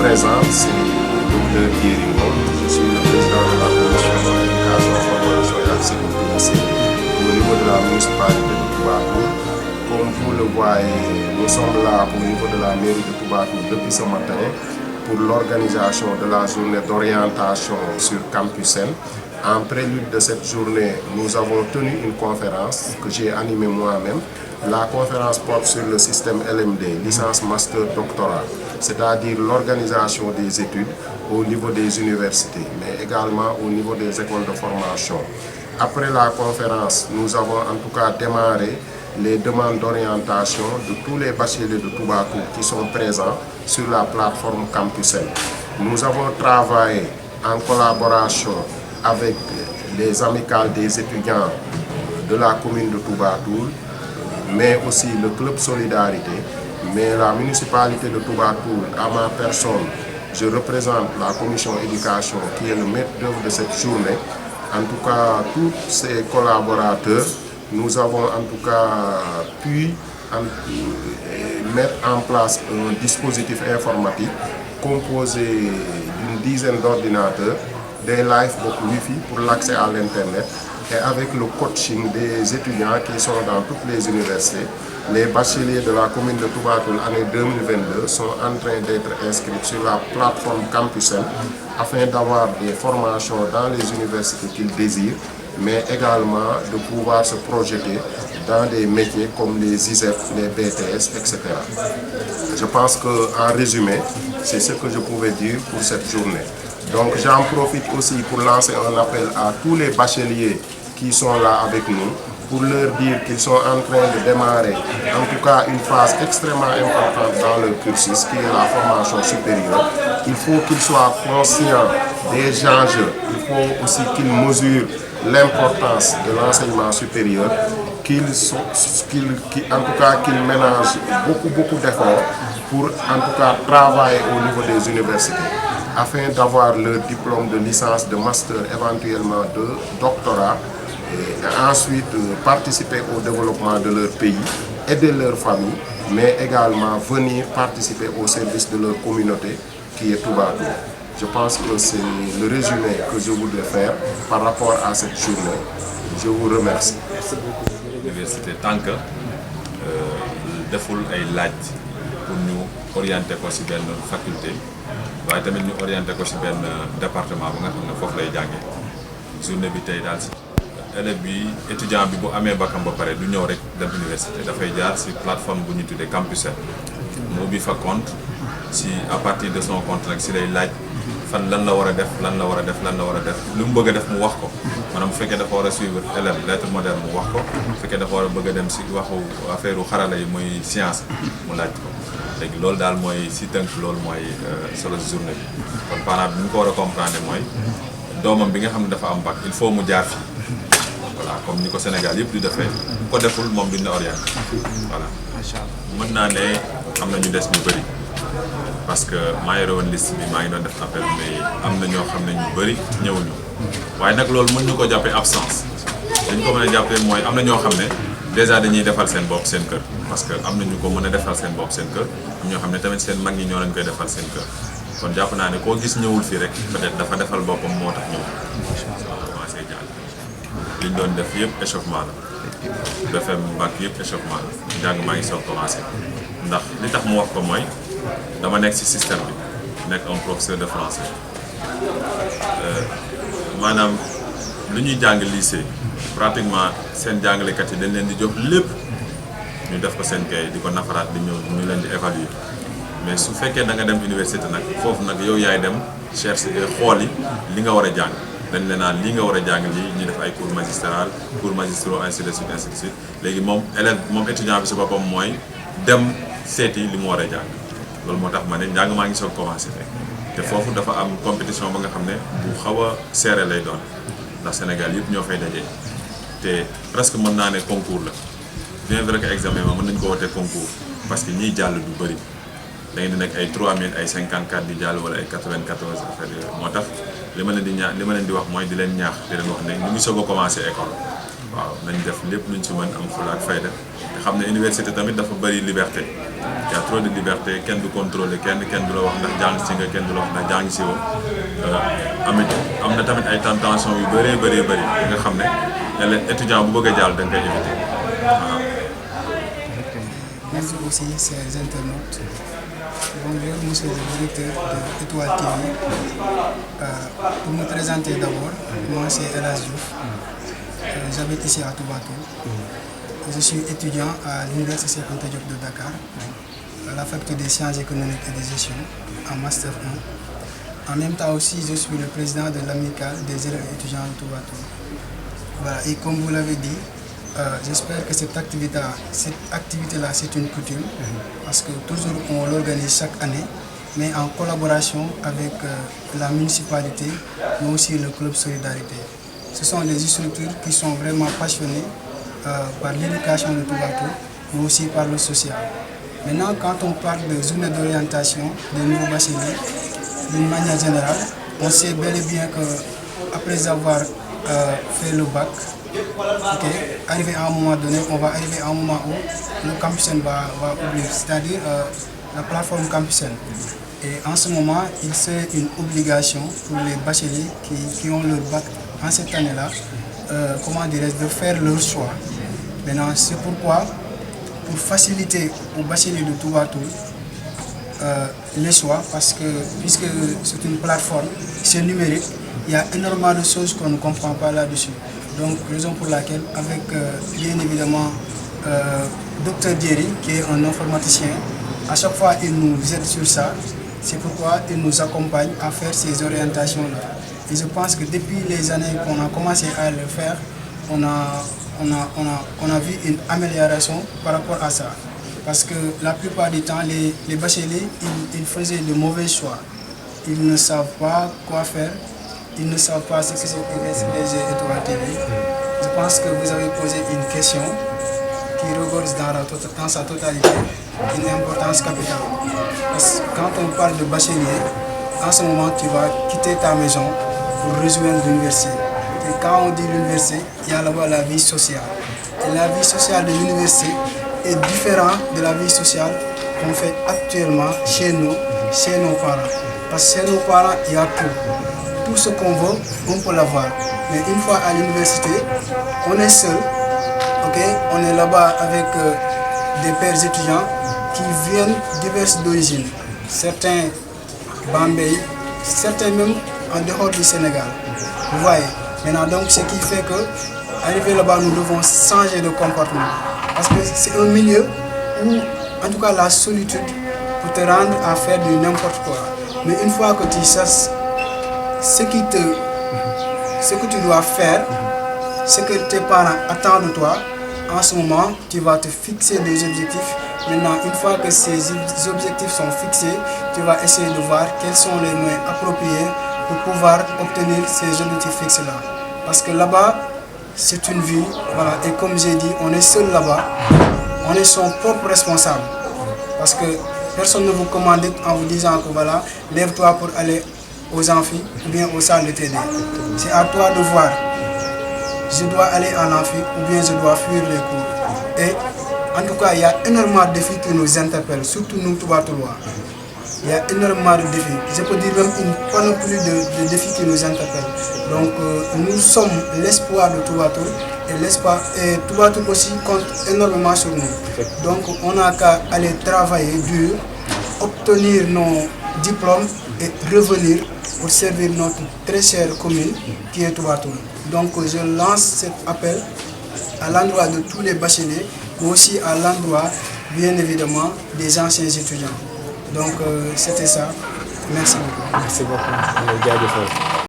présente, c'est Dr Thierry Ngom. Je suis le président de la commission d'éducation, formation et accès au lycée au niveau de la municipalité de Toubatoul. Comme vous le voyez, nous sommes là au niveau de la mairie de Toubatoul depuis ce matin pour l'organisation de la journée d'orientation sur Campus N. En prélude de cette journée, nous avons tenu une conférence que j'ai animée moi-même. La conférence porte sur le système LMD, licence, master, doctorat, c'est-à-dire l'organisation des études au niveau des universités, mais également au niveau des écoles de formation. Après la conférence, nous avons en tout cas démarré les demandes d'orientation de tous les bacheliers de Toubatoul qui sont présents sur la plateforme Campus N. Nous avons travaillé en collaboration avec les amicales des étudiants de la commune de Toubatoul, mais aussi le club Solidarité, mais la municipalité de Toubatoul, à ma personne, je représente la commission éducation qui est le maître d'œuvre de cette journée. En tout cas, tous ces collaborateurs, nous avons en tout cas pu mettre en place un dispositif informatique composé d'une dizaine d'ordinateurs, des livebox Wi-Fi pour l'accès à l'Internet et avec le coaching des étudiants qui sont dans toutes les universités. Les bacheliers de la commune de Toubatoul année 2022 sont en train d'être inscrits sur la plateforme Campus N afin d'avoir des formations dans les universités qu'ils désirent, mais également de pouvoir se projeter dans des métiers comme les ISEP, les BTS, etc. Je pense qu'en résumé, c'est ce que je pouvais dire pour cette journée. Donc j'en profite aussi pour lancer un appel à tous les bacheliers qui sont là avec nous, pour leur dire qu'ils sont en train de démarrer, en tout cas une phase extrêmement importante dans leur cursus, qui est la formation supérieure. Il faut qu'ils soient conscients des enjeux, il faut aussi qu'ils mesurent l'importance de l'enseignement supérieur, qu'ils ménagent beaucoup d'efforts pour en tout cas travailler au niveau des universités, afin d'avoir leur diplôme de licence, de master, éventuellement de doctorat, et ensuite participer au développement de leur pays et de leur famille, mais également venir participer au service de leur communauté qui est Toubatoul. Je pense que c'est le résumé que je voudrais faire par rapport à cette journée. Je vous remercie. Merci beaucoup. L'université tant que deful ay laaj pour ñu orienter ko ci benn faculté, waaye tamit ñu orienter ko ci benn département ba nga xam ne foofu lay jàngee. Journée bi tey daal élève bi étudiant bi bu amee baccam ba pare du ñëw rek dem université, dafay jaar ci plateforme bu ñu tuddee Campus N. Mu ubbi fa compte ci à partir de son compte nag ci lay laaj fan lan la war a def lu mu bëgg a def mu wax ko. Maanaam bu fekkee dafa war a suivre élève lettre moderne mu wax ko, bu fekkee dafa war a bëgg a dem ci waxu affaire u xarala yi muy science mu laaj ko. Léegi loolu daal mooy ci tënk loolu mooy solo journée bi. Kon parent bi ni ñu ko war a comprendre mooy doomam bi nga xam ne dafa am bac il faut mu jaar fii. Voilà, comme ni ko Sénégal yëpp di defee bu ko deful moom duñ la orienté. Voilà. Mën naa ne am na ñu des ñu bëri parce que maa yore woon liste bi maa ngi doon def appel mais am na ñoo xam ne ñu bëri ñëwuñu. Waaye nag loolu mën ñu ko jàppee absence dañ ko mën a jàppee mooy am na ñoo xam ne déjà dañuy defal seen bopp seen kër parce que am na ñu ko mën a defal seen bopp seen kër am ñoo xam ne tamit seen mag ñi ñoo leen koy defal seen kër kon jàpp naa ne koo gis ñëwul fii rek peut-être dafa defal boppam moo tax ñëw. Commencé jàng li ñu doon def yëpp échauffement la BFEM bac yëpp échauffement la njàng maa ngi soog commencé ndax li tax mu wax ko mooy dama nekk ci système bi nekk un professeur de français maanaam lu ñuy jàng lycée pratiquement seen jàngalekat yi dañ leen di jox lépp ñu def ko seen kay di ko nafaraat di ñëw ñu leen di évaluer mais su fekkee da nga dem université nag foofu nag yow yaay dem chercher xooli li nga war a jàng dañ le naan lii nga war a jàng lii ñu def ay cours magistral cours magistraux ainsi de suite léegi moom élève moom étudiant bi si boppam mooy dem seeti li mu war a jàng loolu moo tax ma ne njàng maa ngi soog commencé te foofu dafa am compétition ba nga xam ne bu xaw a serré lay doon ndax Sénégal yëpp ñoo fay dajee te presque mën naa ne concours la bien vrai que examen ma mën nañu ko wootee concours parce que ñiy jàll du bëri da ngeen di nekk ay 3000 ay 54 di jàll wala ay 94 affaire yooyu moo tax li ma leen di wax mooy di leen ñaax di leen wax ne ñu ngi soog a commencé école waaw nañ def lépp luñ ci mën am fulla ak fayda te xam ne université tamit dafa bëri liberté y a trop de liberté kenn du contrôler kenn du la wax ndax jàng si nga kenn du la wax ndax jàng si woo am na tamit ay tentation yu bëree bëri yi nga xam ne léeg-léeg étudiant bu bëgg a jàll da nga koy éviter waaw. Merci aussi chers internautes. Bonjour, monsieur le directeur de Étoile TV. Pour me présenter d'abord, moi c'est El Hadj Diouf. J'habite ici à Toubatoul. Je suis étudiant à l'Université Cheikh Anta Diop de Dakar, à la faculté des sciences économiques et de gestion, en Master 1. En même temps aussi, je suis le président de l'amicale des élèves étudiants de Toubatoul. Voilà, et comme vous l'avez dit, j'espère que cette activité-là, c'est une coutume, parce que toujours on l'organise chaque année, mais en collaboration avec la municipalité, mais aussi le club Solidarité. Ce sont des structures qui sont vraiment passionnées par l'éducation de Toubatoul, mais aussi par le social. Maintenant, quand on parle de journée d'orientation des nouveaux bacheliers, d'une manière générale, on sait bel et bien qu'après avoir fait le bac, arrivé à un moment donné, on va arriver à un moment où le Campusen va ouvrir, c'est-à-dire la plateforme Campusen. Et en ce moment, il serait une obligation pour les bacheliers qui ont leur bac en cette année-là, de faire leur choix. Maintenant, c'est pourquoi, pour faciliter aux bacheliers de Toubatoul les choix, parce que puisque c'est une plateforme, c'est numérique, il y a énormément de choses qu'on ne comprend pas là-dessus. Donc, raison pour laquelle, avec bien évidemment Dr Dieri, qui est un informaticien, à chaque fois il nous aide sur ça. C'est pourquoi il nous accompagne à faire ces orientations-là. Et je pense que depuis les années qu'on a commencé à le faire, on a vu une amélioration par rapport à ça. Parce que la plupart du temps, les bacheliers, ils faisaient de mauvais choix. Ils ne savent pas quoi faire. Ils ne savent pas ce que c'est que les Étoile TV. Je pense que vous avez posé une question qui regorge dans sa totalité une importance capitale. Parce que quand on parle de bachelier, en ce moment tu vas quitter ta maison pour rejoindre l'université. Et quand on dit l'université, il y a là-bas la vie sociale. Et la vie sociale de l'université est différente de la vie sociale qu'on fait actuellement chez nous, chez nos parents. Parce que chez nos parents, il y a tout. Tout ce qu'on veut, on peut l'avoir. Mais une fois à l'université, on est seul. On est là-bas avec des pères étudiants qui viennent diverses d'origines. Certains Bambey, certains même en dehors du Sénégal. Vous voyez. Maintenant, donc, ce qui fait que, arrivé là-bas, nous devons changer de comportement. Parce que c'est un milieu où, en tout cas, la solitude peut te rendre à faire de n'importe quoi. Mais une fois que tu saches ce que tu dois faire, ce que tes parents attendent de toi, en ce moment, tu vas te fixer des objectifs. Maintenant, une fois que ces objectifs sont fixés, tu vas essayer de voir quels sont les moyens appropriés pour pouvoir obtenir ces objectifs fixes-là. Parce que là-bas, c'est une vie, voilà. Et comme j'ai dit, on est seul là-bas, on est son propre responsable. Parce que personne ne vous commande en vous disant que voilà, lève-toi pour aller aux amphis ou bien aux salles de TD. C'est à toi de voir. Je dois aller en amphi ou bien je dois fuir les cours. Et en tout cas, il y a énormément de défis qui nous interpellent, surtout nous Toubatoulois. Il y a énormément de défis. Je peux dire même une panoplie de défis qui nous interpellent. Donc nous sommes l'espoir de Toubatoul et Toubatoul aussi compte énormément sur nous. Donc on n'a qu'à aller travailler dur, obtenir nos diplômes et revenir pour servir notre très chère commune qui est Toubatoul. Donc je lance cet appel à l'endroit de tous les bacheliers, mais aussi à l'endroit, bien évidemment, des anciens étudiants. Donc c'était ça. Merci beaucoup. Merci beaucoup.